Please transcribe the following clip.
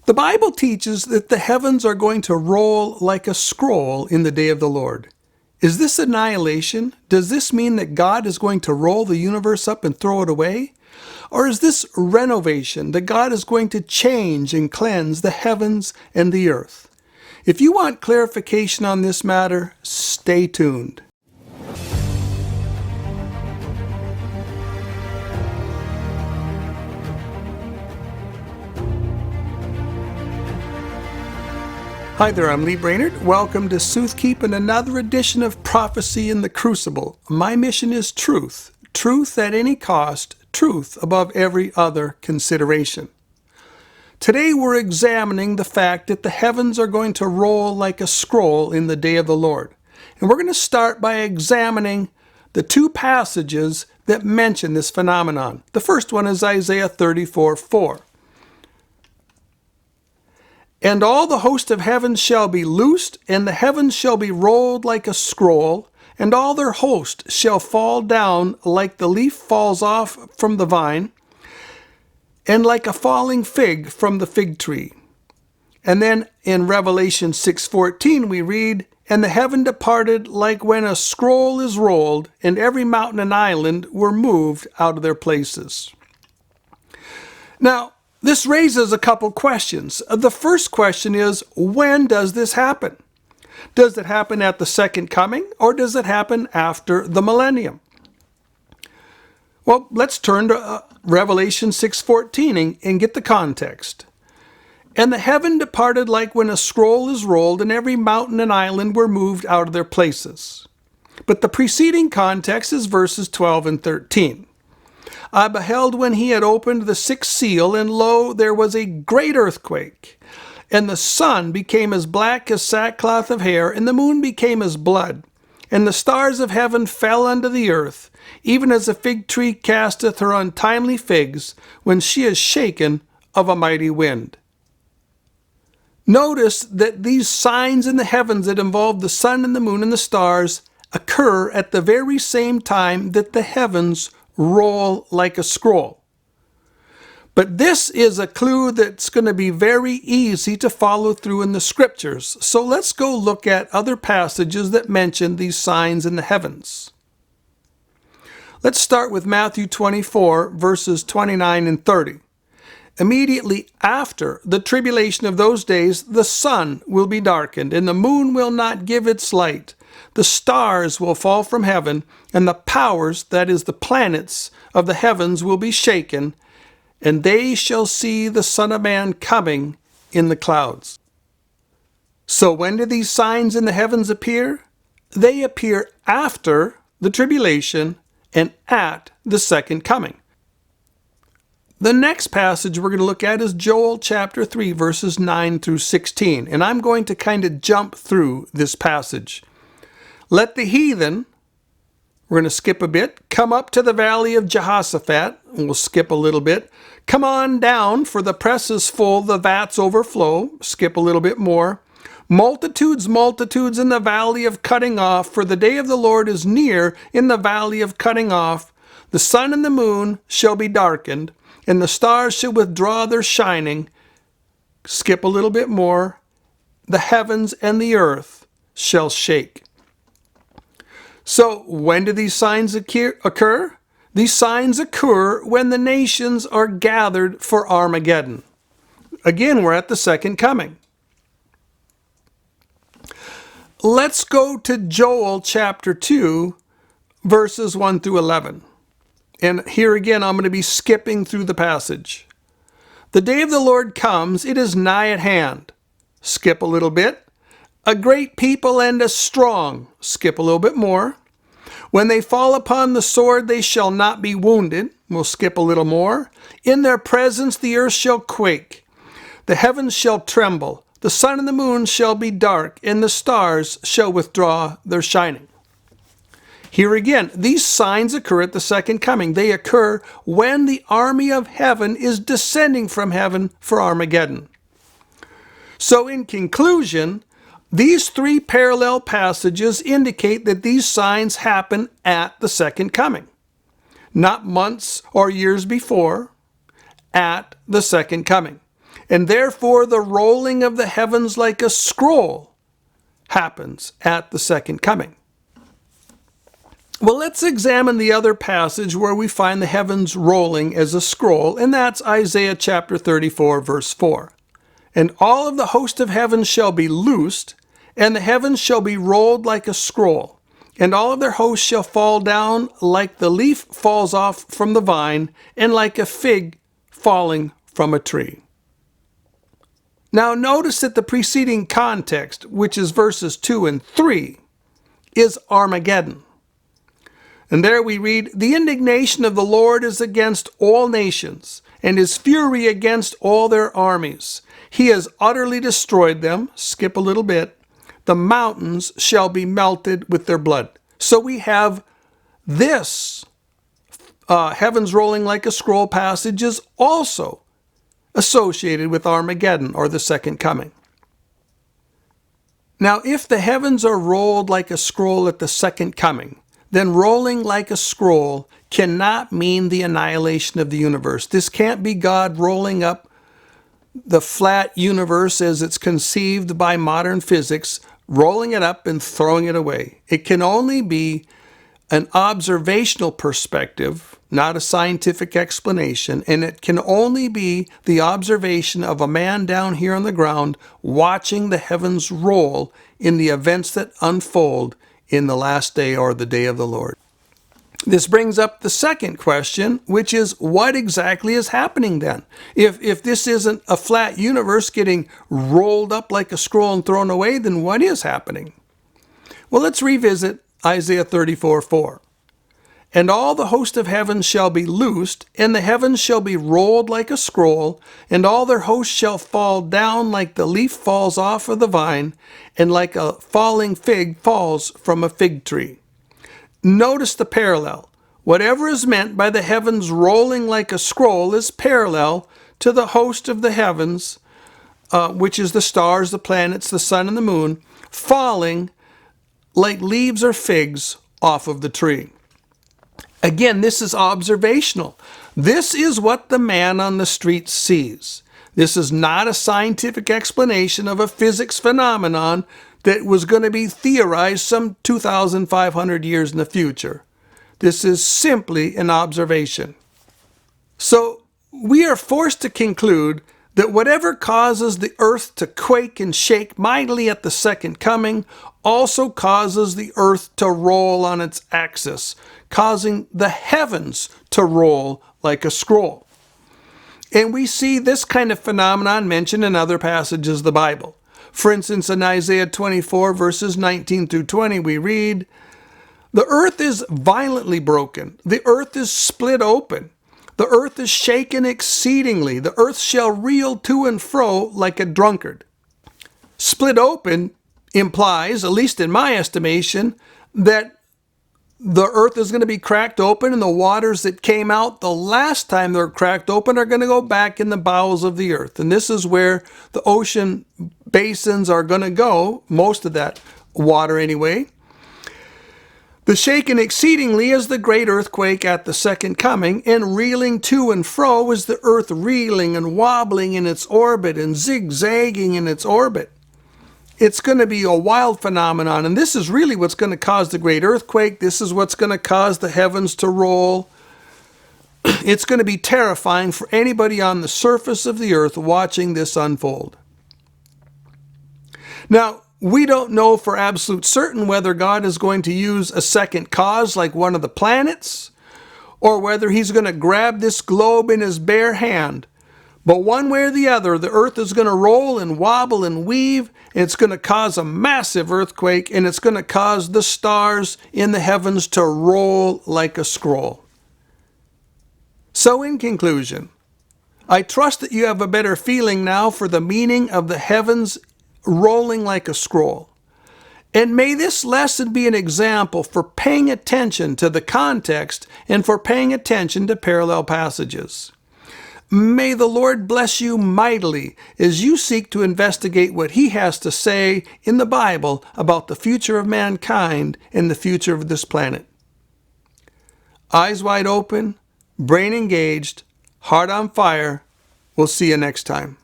The Bible teaches that the heavens are going to roll like a scroll in the day of the Lord. Is this annihilation? Does this mean that God is going to roll the universe up and throw it away? Or is this renovation, that God is going to change and cleanse the heavens and the earth? If you want clarification on this matter, stay tuned. Hi there, I'm Lee Brainerd. Welcome to Soothkeep and another edition of Prophecy in the Crucible. My mission is truth. Truth at any cost. Truth above every other consideration. Today we're examining the fact that the heavens are going to roll like a scroll in the day of the Lord. And we're going to start by examining the two passages that mention this phenomenon. The first one is Isaiah 34:4. And all the host of heaven shall be loosed, and the heavens shall be rolled like a scroll, and all their host shall fall down like the leaf falls off from the vine, and like a falling fig from the fig tree. And then in Revelation 6:14 we read, And the heaven departed like when a scroll is rolled, and every mountain and island were moved out of their places. Now, this raises a couple questions. The first question is, when does this happen? Does it happen at the second coming, or does it happen after the millennium? Well, let's turn to Revelation 6:14 and get the context. And the heaven departed like when a scroll is rolled, and every mountain and island were moved out of their places. But the preceding context is verses 12 and 13. I beheld when he had opened the sixth seal, and lo, there was a great earthquake. And the sun became as black as sackcloth of hair, and the moon became as blood. And the stars of heaven fell unto the earth, even as a fig tree casteth her untimely figs, when she is shaken of a mighty wind. Notice that these signs in the heavens that involve the sun and the moon and the stars occur at the very same time that the heavens roll like a scroll. But this is a clue that's going to be very easy to follow through in the scriptures. So let's go look at other passages that mention these signs in the heavens. Let's start with Matthew 24, verses 29 and 30. Immediately after the tribulation of those days, the sun will be darkened, and the moon will not give its light. The stars will fall from heaven, and the powers, that is, the planets of the heavens, will be shaken, and they shall see the Son of Man coming in the clouds. So when do these signs in the heavens appear? They appear after the tribulation and at the second coming. The next passage we're going to look at is Joel chapter 3, verses 9 through 16, and I'm going to kind of jump through this passage. Let the heathen, we're going to skip a bit, come up to the valley of Jehoshaphat, and we'll skip a little bit. Come on down, for the press is full, the vats overflow, skip a little bit more. Multitudes, multitudes in the valley of cutting off, for the day of the Lord is near in the valley of cutting off. The sun and the moon shall be darkened, and the stars shall withdraw their shining. Skip a little bit more. The heavens and the earth shall shake. So when do these signs occur? These signs occur when the nations are gathered for Armageddon. Again, we're at the second coming. Let's go to Joel chapter 2, verses 1 through 11. And here again, I'm going to be skipping through the passage. The day of the Lord comes, it is nigh at hand. Skip a little bit. A great people and a strong. Skip a little bit more. When they fall upon the sword, they shall not be wounded. We'll skip a little more. In their presence, the earth shall quake. The heavens shall tremble. The sun and the moon shall be dark, and the stars shall withdraw their shining. Here again, these signs occur at the second coming. They occur when the army of heaven is descending from heaven for Armageddon. So in conclusion, these three parallel passages indicate that these signs happen at the second coming. Not months or years before, at the second coming. And therefore the rolling of the heavens like a scroll happens at the second coming. Well, let's examine the other passage where we find the heavens rolling as a scroll, and that's Isaiah chapter 34, verse 4. And all of the host of heaven shall be loosed, and the heavens shall be rolled like a scroll, and all of their hosts shall fall down like the leaf falls off from the vine, and like a fig falling from a tree. Now notice that the preceding context, which is verses 2 and 3, is Armageddon. And there we read, "The indignation of the Lord is against all nations, and his fury against all their armies. He has utterly destroyed them." Skip a little bit. "The mountains shall be melted with their blood." So we have this heavens rolling like a scroll passage is also associated with Armageddon, or the second coming. Now, if the heavens are rolled like a scroll at the second coming, then rolling like a scroll cannot mean the annihilation of the universe. This can't be God rolling up the flat universe as it's conceived by modern physics, rolling it up and throwing it away. It can only be an observational perspective, not a scientific explanation, and it can only be the observation of a man down here on the ground watching the heavens roll in the events that unfold in the last day, or the day of the Lord. This brings up the second question, which is, what exactly is happening then? If this isn't a flat universe getting rolled up like a scroll and thrown away, then what is happening? Well, let's revisit Isaiah 34:4. "And all the host of heaven shall be loosed, and the heavens shall be rolled like a scroll, and all their hosts shall fall down like the leaf falls off of the vine, and like a falling fig falls from a fig tree." Notice the parallel. Whatever is meant by the heavens rolling like a scroll is parallel to the host of the heavens, which is the stars, the planets, the sun, and the moon, falling like leaves or figs off of the tree. Again, this is observational. This is what the man on the street sees. This is not a scientific explanation of a physics phenomenon that was going to be theorized some 2,500 years in the future. This is simply an observation. So we are forced to conclude that whatever causes the earth to quake and shake mightily at the second coming also causes the earth to roll on its axis, causing the heavens to roll like a scroll. And we see this kind of phenomenon mentioned in other passages of the Bible. For instance, in Isaiah 24, verses 19 through 20, we read, "The earth is violently broken. The earth is split open. The earth is shaken exceedingly. The earth shall reel to and fro like a drunkard." Split open implies, at least in my estimation, that the earth is going to be cracked open, and the waters that came out the last time they were cracked open are going to go back in the bowels of the earth. And this is where the ocean basins are going to go, most of that water anyway. The shaken exceedingly is the great earthquake at the second coming, and reeling to and fro is the earth reeling and wobbling in its orbit and zigzagging in its orbit. It's going to be a wild phenomenon, and this is really what's going to cause the great earthquake. This is what's going to cause the heavens to roll. It's going to be terrifying for anybody on the surface of the earth watching this unfold. Now, we don't know for absolute certain whether God is going to use a second cause like one of the planets, or whether he's going to grab this globe in his bare hand. But one way or the other, the earth is going to roll and wobble and weave, and it's going to cause a massive earthquake, and it's going to cause the stars in the heavens to roll like a scroll. So in conclusion, I trust that you have a better feeling now for the meaning of the heavens rolling like a scroll. And may this lesson be an example for paying attention to the context and for paying attention to parallel passages. May the Lord bless you mightily as you seek to investigate what he has to say in the Bible about the future of mankind and the future of this planet. Eyes wide open, brain engaged, heart on fire. We'll see you next time.